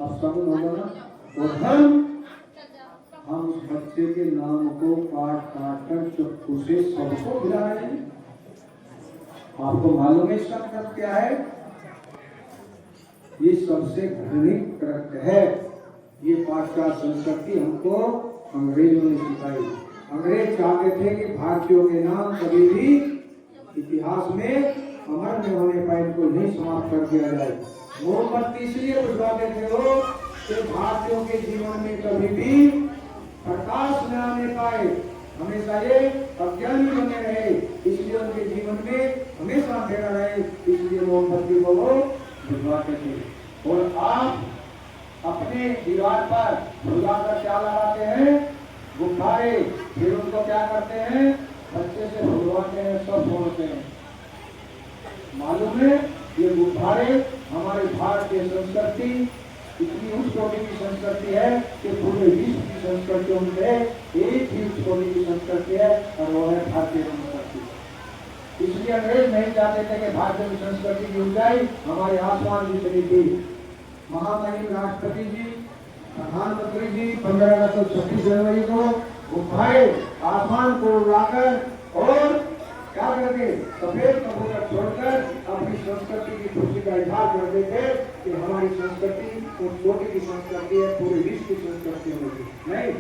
अपशगुन होगा ना। और हम उस बच्चे के नाम को काट काट कर चुप्पू से सबको खिला रहे हैं। आपको मालूम है इसका मतलब क्या है? ये सबसे घृणित कृत्य है। ये पाश्चात्य संस्कृति हमको अंग्रेजों ने सिखाई। अंग्रेज चाहते थे कि भारतीयों के नाम कभी भी इतिहास में अमर न होने पाए, इनको नहीं समाप्त कर दिया जाए। मोमबत्ती इसलिए बुझवाते थे वो कि भारतीयों के जीवन में कभी भी प्रकाश न आने पाए, हमेशा ये अज्ञानी बने रहे, इसलिए उनके जीवन में हमेशा अंधेरा रहे, इसलिए मोमबत्ती को वो बुझवाते थे। और आप अपने दीवार पर बुझाकर क्या लगाते हैं? गुब्बारे। फिर उनको क्या करते हैं? बच्चे से बुझवाते हैं, सब फोड़ते हैं। मालूम है ये गुब्बारे हमारे भारतीय संस्कृति इतनी उच्च कोटि की संस्कृति है कि पूरे विश्व की संस्कृतियों में एक ही उच्च कोटि की संस्कृति है और वो है भारतीय संस्कृति। इसलिए अंग्रेज नहीं चाहते थे कि भारतीय की संस्कृति की ऊंचाई हमारे आसमान की चली थी। महामहिम राष्ट्रपति जी, प्रधानमंत्री जी 15 अगस्त और 26 जनवरी को गुब्बारे आसमान को उड़ाकर और क्या करके सफेद कबूतर छोड़कर अपनी संस्कृति की खुशी का इजहार करते थे कि हमारी संस्कृति उस छोटी की संस्कृति है, पूरे विश्व की संस्कृति होगी नहीं।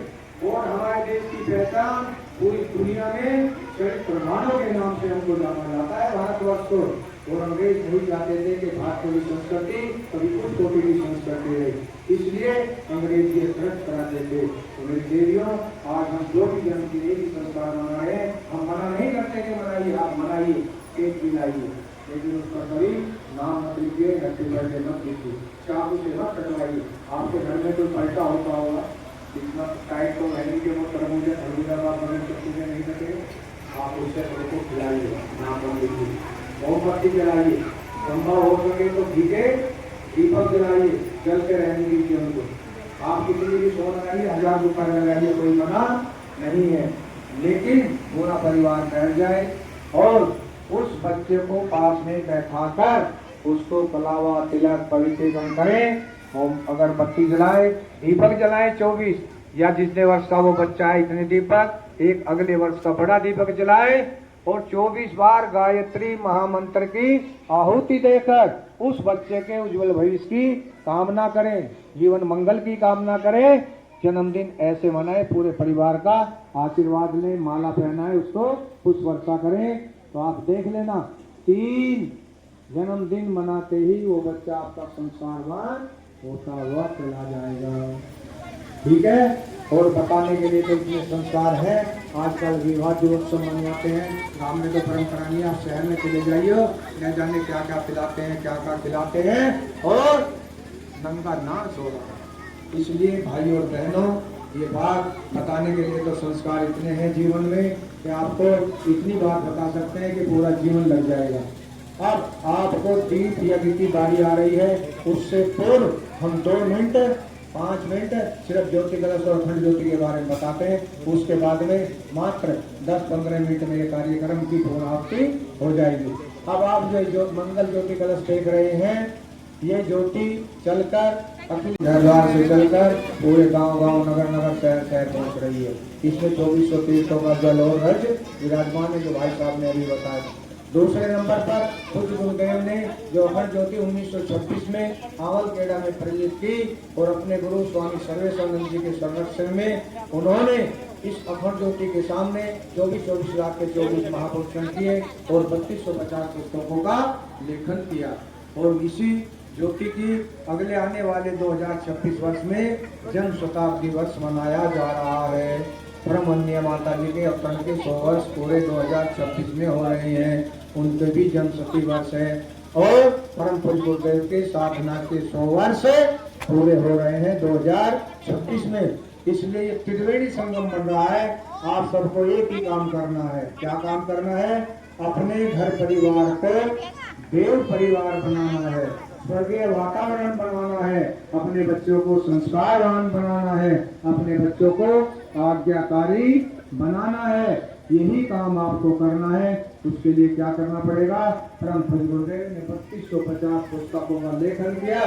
और हमारे देश की पहचान पूरी दुनिया में प्रधानों के नाम से हमको जाना जाता है, भारतवर्ष को। और अंग्रेज नहीं चाहते थे कि भारतीय की संस्कृति कभी कुछ छोटी की संस्कृति है, इसलिए अंग्रेज ये भ्रष्ट कराते थे। तो मेरी देवियों, आज हम जो भी जन्म की एक ही संस्कार मना रहे हैं, हम मना नहीं करते कि मनाइए, आप मनाइए, केक भी लाइए, लेकिन उसका कभी नाम मत लिखिए, हैप्पी बर्थडे मत लिखिए, चाकू से मत कटवाइए। आपके घर में कोई पलटा होता होगा, इतना टाइट तो है नहीं कि वो तरबूजा खरबूजा का बगल सब चीजें नहीं सके, आप उससे सबको खिलाइए, नाम मत लिखिए, मोमबत्ती जलाइए, संभव हो सके तो घी दीपक जलाइए, जलते रहने दीजिए उनको। आप किसी भी सोना लगाइए, 1000 रुपये लगाइए, कोई मना नहीं है, लेकिन पूरा परिवार बैठ जाए और उस बच्चे को पास में बैठाकर उसको कलावा तिलक पवित्रीकरण करें, अगरबत्ती जलाए, दीपक जलाए 24, या जितने वर्ष का वो बच्चा है इतने दीपक, एक अगले वर्ष का बड़ा दीपक जलाए और 24 बार गायत्री महामंत्र की आहुति देकर उस बच्चे के उज्जवल भविष्य की कामना करें, जीवन मंगल की कामना करें। जन्मदिन ऐसे मनाए, पूरे परिवार का आशीर्वाद लें, माला पहनाए, उसको पुष्प वर्षा करें। तो आप देख लेना 3 जन्मदिन मनाते ही वो बच्चा आपका संसारवान होता हुआ चला जाएगा, ठीक है। और बताने के लिए तो इतने संस्कार है, आजकल विवाह दिवस मनाते हैं, गाँव में तो परंपरा नहीं, आप शहर में चले जाइए, न जाने क्या क्या पिलाते हैं, क्या क्या खिलाते हैं, और नंगा नाच हो रहा है। इसलिए भाई और बहनों, ये बात बताने के लिए तो संस्कार इतने हैं जीवन में कि आपको इतनी बात बता सकते हैं कि पूरा जीवन लग जाएगा। अब आपको दीप यज्ञ की बारी आ रही है, उससे पूर्व हम 2 मिनट 5 मिनट सिर्फ ज्योति कलश और अखंड ज्योति के बारे में बताते हैं, उसके बाद में मात्र 10-15 मिनट में ये कार्यक्रम की पूर्णाहुति हो जाएगी। अब आप जो मंगल ज्योति कलश देख रहे हैं, ये ज्योति चलकर अपने दरबार से चलकर पूरे गांव-गांव, नगर-नगर, शहर-शहर पहुंच रही है। इसमें 2400 तीर्थों का जल और रज विराजमान है, जो भाई साहब ने अभी बताया। दूसरे नंबर पर खुद गुरुदेव ने जो अखंड ज्योति 1926 में आवलखेड़ा में प्रज्वलित की और अपने गुरु स्वामी सर्वेश्वरानंद जी के संरक्षण में उन्होंने इस अखंड ज्योति के सामने 24 लाख के 24 महापुरुषों किए और 3250 पुस्तकों का लेखन किया। और इसी ज्योति की अगले आने वाले 2026 वर्ष में जन्म शताब्दी वर्ष मनाया जा रहा है। ब्रह्मण्य माता जी के अवतरण के 100 वर्ष पूरे 2026 में हो रहे हैं, उनके भी जन्म शती वर्ष है। और परम पूज्य गुरुदेव के साधना के 100 वर्ष पूरे हो रहे हैं 2026 में। इसलिए ये त्रिवेणी संगम बन रहा है। आप सबको एक ही काम करना है। क्या काम करना है? अपने घर परिवार को देव परिवार बनाना है, स्वर्गीय वातावरण बनाना है, अपने बच्चों को संस्कारवान बनाना है, अपने बच्चों को आज्ञाकारी बनाना है। यही काम आपको करना है। उसके लिए क्या करना पड़ेगा? परम पूज्य गुरुदेव ने 3250 पुस्तकों का लेखन किया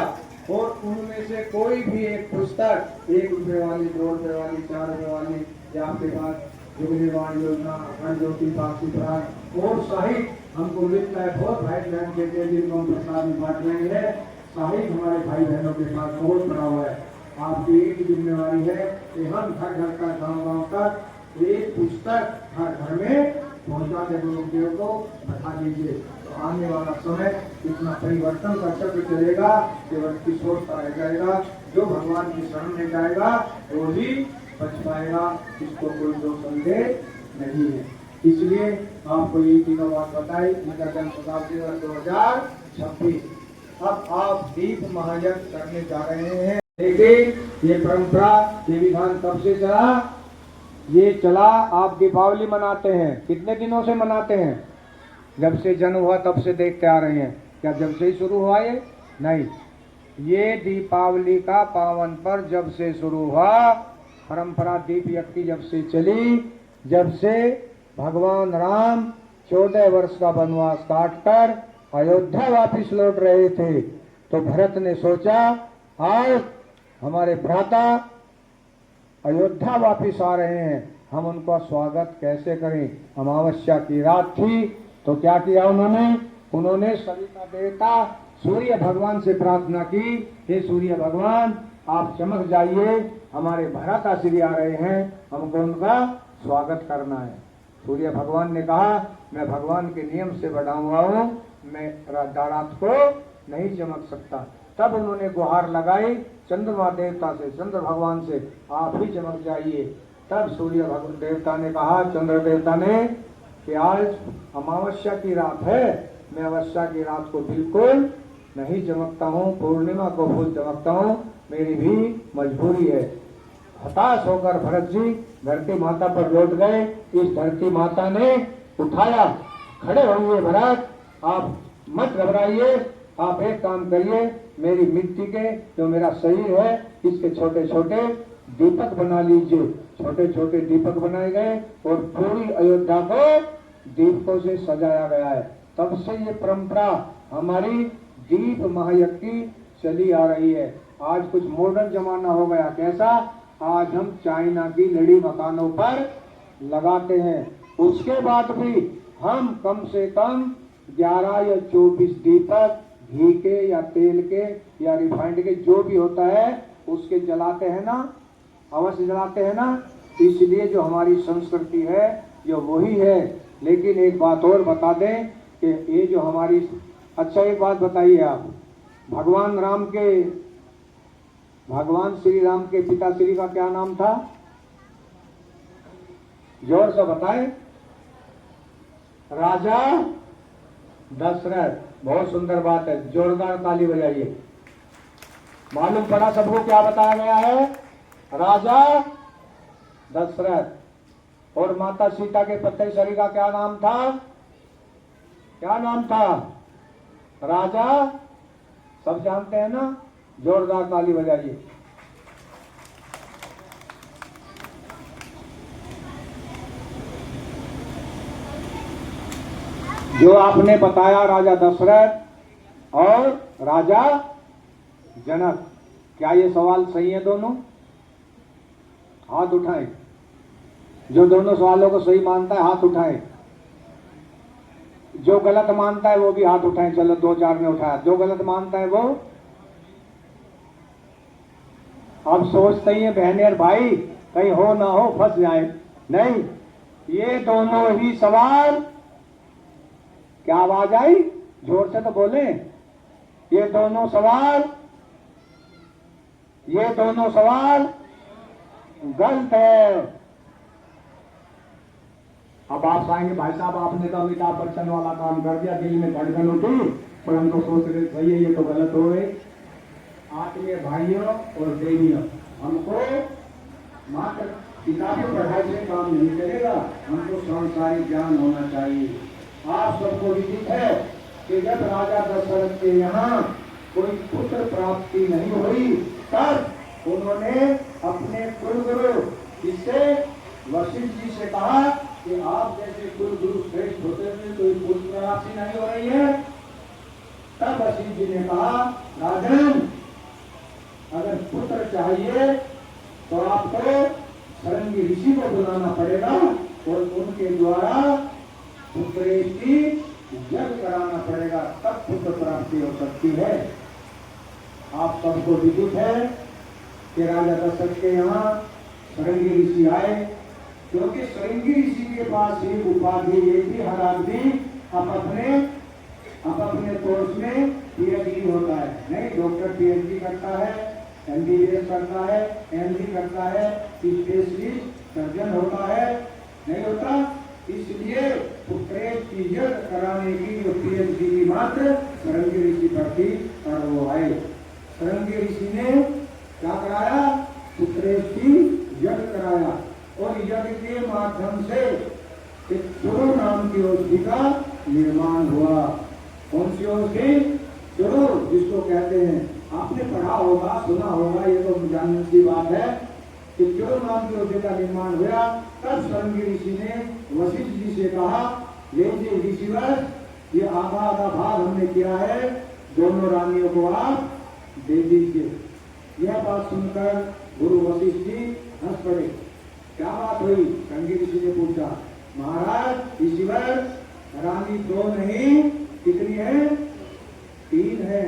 और उनमें से कोई भी एक पुस्तक 1 रुपये वाली, 2 रुपये वाली, 4 रुपये वाली, या आपके पास युगनिर्माण योजना, अखंड ज्योति पाठ्यक्रम और साहित्य हमको मिलता है। बहुत भाई बहन कहते हैं जिनको हम प्रसाद में बांट रहे हैं, साहित्य हमारे भाई बहनों के पास बहुत पड़ा हुआ है। आपकी एक जिम्मेवारी है कि हम घर घर का, गाँव गाँव तक एक पुस्तक हर घर में पहुंचा के गुरुदेव को बैठा दीजिए। तो आने वाला समय इतना परिवर्तन का चक्र चलेगा कि व्यक्ति सोचता रह जाएगा, जो भगवान की शरण में जाएगा वो ही बच पाएगा, इसको कोई दो संदेह नहीं है। इसलिए आपको ये तीनों बात बताई। नगर जन शताब्दी 2026। अब आप दीप महायज्ञ करने जा रहे हैं। लेकिन ये परंपरा, ये विधान कब से चला? ये चला, आप दीपावली मनाते हैं, कितने दिनों से मनाते हैं? जब से जन्म हुआ तब से देखते आ रहे हैं। क्या जब से ही शुरू हुआ ये? नहीं, ये दीपावली का पावन पर्व जब से शुरू हुआ, परंपरा दीप यज्ञ की जब से चली, जब से भगवान राम 14 वर्ष का वनवास काटकर अयोध्या वापिस लौट रहे थे, तो भरत ने सोचा आज हमारे भ्राता अयोध्या वापिस आ रहे हैं, हम उनका स्वागत कैसे करें। अमावस्या की रात थी, तो क्या किया उन्होंने सभी का देवता सूर्य भगवान से प्रार्थना की, हे सूर्य भगवान आप चमक जाइए, हमारे भ्राता श्री आ रहे हैं, हमको उनका स्वागत करना है। सूर्य भगवान ने कहा मैं भगवान के नियम से बड़ा हुआ हूँ, मैं रात को नहीं चमक सकता। तब उन्होंने गुहार लगाई चंद्रमा देवता से, चंद्र भगवान से, आप ही चमक जाइए। तब सूर्य भगवान देवता ने कहा, चंद्र देवता ने, कि आज अमावस्या की रात है, मैं अमावस्या की रात को बिल्कुल नहीं चमकता हूँ, पूर्णिमा को फूल चमकता हूँ, मेरी भी मजबूरी है। हताश होकर भरत जी धरती माता पर लौट गए। इस धरती माता ने उठाया, खड़े होइए भरत, आप मत घबराइए, आप एक काम करिए, मेरी मिट्टी के जो मेरा शरीर है इसके छोटे छोटे दीपक बना लीजिए। छोटे छोटे दीपक बनाए गए और पूरी अयोध्या को दीपकों से सजाया गया है। तब से ये परंपरा हमारी दीप महायज्ञ की चली आ रही है। आज कुछ मॉडर्न जमाना हो गया, कैसा? आज हम चाइना की लड़ी मकानों पर लगाते हैं, उसके बाद भी हम कम से कम 11 या 24 दीपक घी के या तेल के या रिफाइंड के जो भी होता है उसके जलाते हैं ना, अवश्य जलाते हैं ना। इसलिए जो हमारी संस्कृति है जो वही है। लेकिन एक बात और बता दें कि ये जो हमारी, अच्छा एक बात बताइए आप, भगवान श्री राम के पिता श्री का क्या नाम था? जोर से बताएं। राजा दशरथ। बहुत सुंदर बात है, जोरदार ताली बजाइए। मालूम पड़ा सबको क्या बताया गया है? राजा दशरथ। और माता सीता के पति श्री का क्या नाम था? क्या नाम था? राजा, सब जानते हैं ना? जोरदार ताली बजाइए। जो आपने बताया राजा दशरथ और राजा जनक, क्या ये सवाल सही है दोनों? हाथ उठाएं। जो दोनों सवालों को सही मानता है हाथ उठाएं। जो गलत मानता है वो भी हाथ उठाएं। चलो 2-4 ने उठाया। जो गलत मानता है वो, अब सोचते ही बहने और भाई कहीं हो ना हो फंस जाए। नहीं, ये दोनों ही सवाल, क्या आवाज आई? जोर से तो बोले। ये दोनों सवाल गलत है। अब आप आएंगे, भाई साहब आपने तो अमिताभ बच्चन वाला काम कर दिया, दिल में धड़कन उठी, पर हम तो सोच रहे सही है, ये तो गलत हो गई। आत्मीय भाइयों और देवियों, हमको मात्र किताबी पढ़ाई से काम नहीं चलेगा, हमको सांसारिक ज्ञान होना चाहिए। आप सबको विदित है कि जब राजा दशरथ के यहाँ कोई पुत्र प्राप्ति नहीं हुई, तब उन्होंने अपने कुलगुरु जिससे वशिष्ठ जी से कहा कि आप जैसे कुलगुरु श्रेष्ठ होते हुए कोई पुत्र प्राप्ति नहीं हो रही है। तब वशिष्ठ जी ने कहा, राजन, अगर पुत्र चाहिए तो आपको सरंगी ऋषि को बुलाना पड़ेगा और उनके द्वारा पुत्र की यज्ञ कराना पड़ेगा, तब पुत्र प्राप्ति हो सकती है। आप सबको विदित है कि राजा दशरथ के यहाँ सरंगी ऋषि आए क्योंकि श्रृंगी ऋषि के पास ही उपाधि ये थी, हर आदमी अपने कोर्स में पीएचडी होता है। नहीं, डॉक्टर पीएचडी करता है, एमबीबीएस करता है, एमडी करता है, स्पेशलिस्ट सर्जन होता है, नहीं होता। इसलिए पुत्रेश की यज्ञ कराने की जो पीएचडी की मात्र श्रृंगी ऋषि पर थी और वो आए। श्रृंगी ऋषि ने क्या कराया? पुत्रेश की यज्ञ कराया और यज्ञ के माध्यम से एक चुरु नाम की औषधि का निर्माण हुआ। कौन सी औषधि? चुरु, जिसको कहते हैं, आपने पढ़ा होगा, सुना होगा, ये तो जानने की बात है कि चुरु नाम की औषधि का निर्माण हुआ। तब श्रृंगी ऋषि ने वशिष्ठ जी से कहा, लीजिए ऋषिवर, ये आधा आधा भाग हमने किया है, दोनों रानियों को आप दे दीजिए। यह बात सुनकर गुरु वशिष्ठ जी हंस पड़े। क्या बात हुई? श्रृंगी ऋषि ने पूछा। महाराज ऋषिवर, रानी 2 नहीं, कितनी है? 3 है।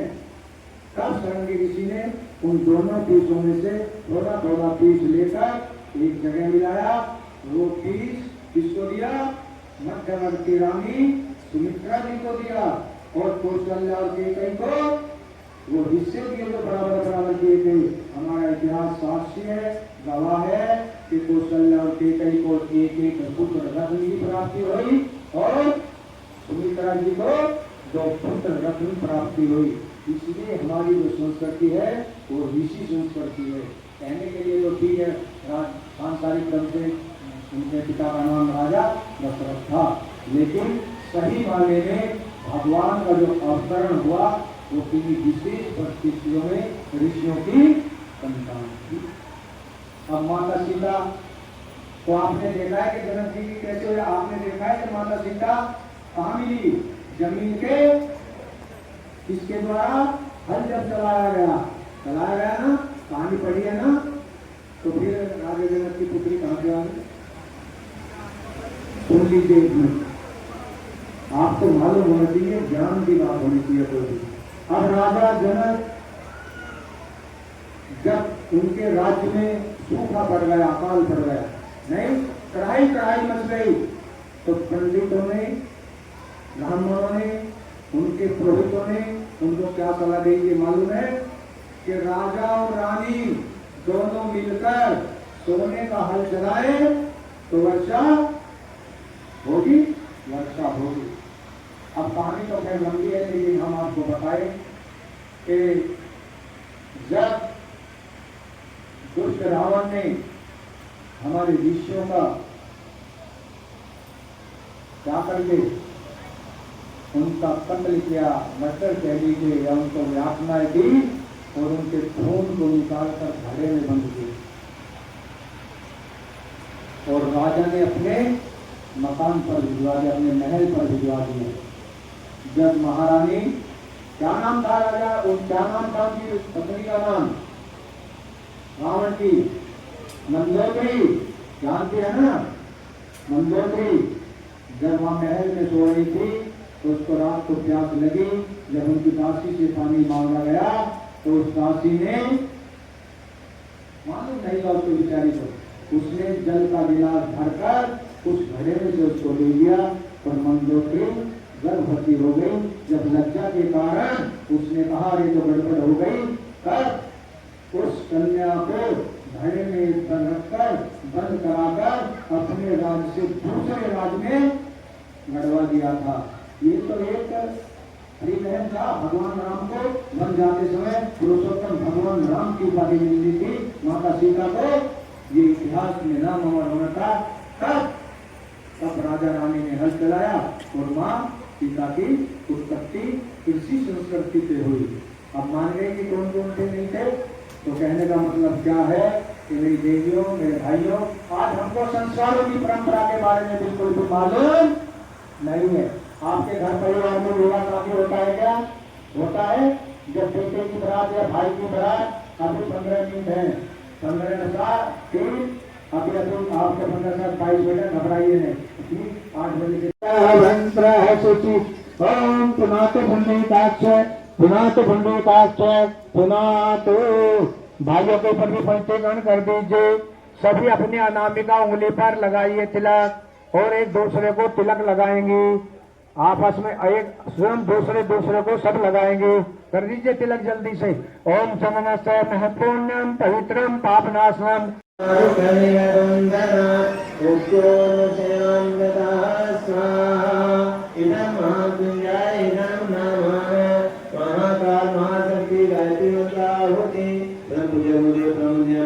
तब श्रृंगी ऋषि ने उन दोनों पीसों में से थोड़ा थोड़ा पीस लेकर एक जगह मिलाया। वो पीस किसको दिया? मध्यवर्ती रानी सुमित्रा जी को दिया और कौशल्या और कैकेयी को वो हिस्से दिए जो बराबर बराबर दिए थे। हमारा इतिहास साक्षी है, गवाह है कि कौशल्या और कैकेयी को एक एक पुत्र रत्न की प्राप्ति हुई और सुमित्रा जी को 2 पुत्र रत्न प्राप्ति हुई। इसलिए हमारी जो संस्कृति है वो ऋषि संस्कृति है। कहने के लिए जो ठीक है, सांसारिक क्रम से उनके पिता का नाम राजा दशरथ था, लेकिन सही मायने में भगवान का जो अवतरण हुआ वो किसी विशेष परिस्थितियों में ऋषियों की संतान थी। अब माता सीता तो आपने देखा है कि जनक जी की कैसे हुआ। आपने देखा है कि माता सीता कहाँ मिली? जमीन के इसके द्वारा हल जब चलाया गया ना, कहानी पढ़ी है ना, तो फिर राजा जनक की पुत्री कहाँ से आ गई? सुन लीजिए एक मिनट, आपको मालूम होना चाहिए, ज्ञान की बात होनी चाहिए कोई। अब राजा जनक जब उनके राज्य में सूखा पड़ गया, अकाल पड़ गया, नहीं कढ़ाई मच गई, तो पंडितों ने, ब्राह्मणों ने, उनके पुरोहितों ने उनको क्या सलाह दी? ये मालूम है कि राजा और रानी दोनों मिलकर सोने का हल चलाए तो वर्षा होगी। अब कहानी तो खैर लंबी है, लेकिन हम आपको बताएं कि जब दुष्ट रावण ने हमारे ऋषियों का क्या करके उनका कत्ल किया, मर्डर कह लीजिए या उनको यातनाएं दी और उनके खून को निकालकर घड़े में बंद किया और राजा ने अपने मकान पर भिजवा दिया, अपने महल पर भिजवा दिया। जब महारानी, क्या नाम था राजा, क्या नाम था उनकी पत्नी का नाम? रावण की मंदोदरी, जानती है ना मंदोदरी। जब वहां महल में सो रही थी तो उसको रात को प्यास लगी। जब उनकी दासी से पानी मांगा गया तो उस दासी ने, मालूम नहीं था उसको बेचारी को, उसने जल का गिलास भरकर उस घड़े में से उसको ले लिया और मंदोदरी गर्भवती हो गई। जब लज्जा के कारण उसने कहा अरे तो गड़बड़ हो गई, तब उस कन्या को घड़े में रखकर बंद कराकर अपने राज्य से दूसरे राज्य में लड़वा दिया था। ये तो एक हरिबहन था। भगवान राम को वन जाते समय पुरुषोत्तम भगवान राम की उपाधि मिली थी माता सीता को। ये इतिहास में नाम अमर होना था। तब राजा रानी ने हल चलाया और माँ सीता की उत्पत्ति कृषि संस्कृति से हुई। अब मान गए कि कौन कौन थे नहीं थे, तो कहने का मतलब क्या है कि मेरी देवियों, मेरे भाइयों, आज हमको संस्कारों की परंपरा के बारे में बिल्कुल भी मालूम नहीं है। आपके घर परिवार में विवाह शादी होता है क्या? होता है। जब बेटे की बारात या भाई की बारात अभी 15 दिन है, 15 साल 3 अभी आपके 15 साल 22 बजे घबराइए नहीं, 8 बजे से मंत्र है सूची। ओम पुनात पुंडरीकाक्ष, पुनात पुंडरीकाक्ष, पुनात। भाइयों के ऊपर भी पंचीकरण कर दीजिए। सभी अपनी अनामिका उंगली पर लगाइए तिलक और एक दूसरे को तिलक लगाएंगे। आपस में एक स्वयं दूसरे को सब लगाएंगे। कर दीजिए तिलक जल्दी से। ओम समनस्य महत्वपूर्णम पवित्रम पापनाशनम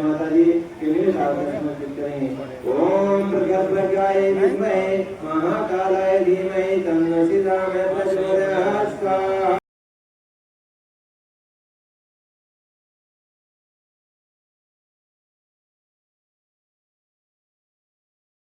माता जी के लिए समर्पित करें। ओम प्रज्ञाय विद्महे महाकालाय धीमहि तन्नो श्रीराम प्रचोदयात्।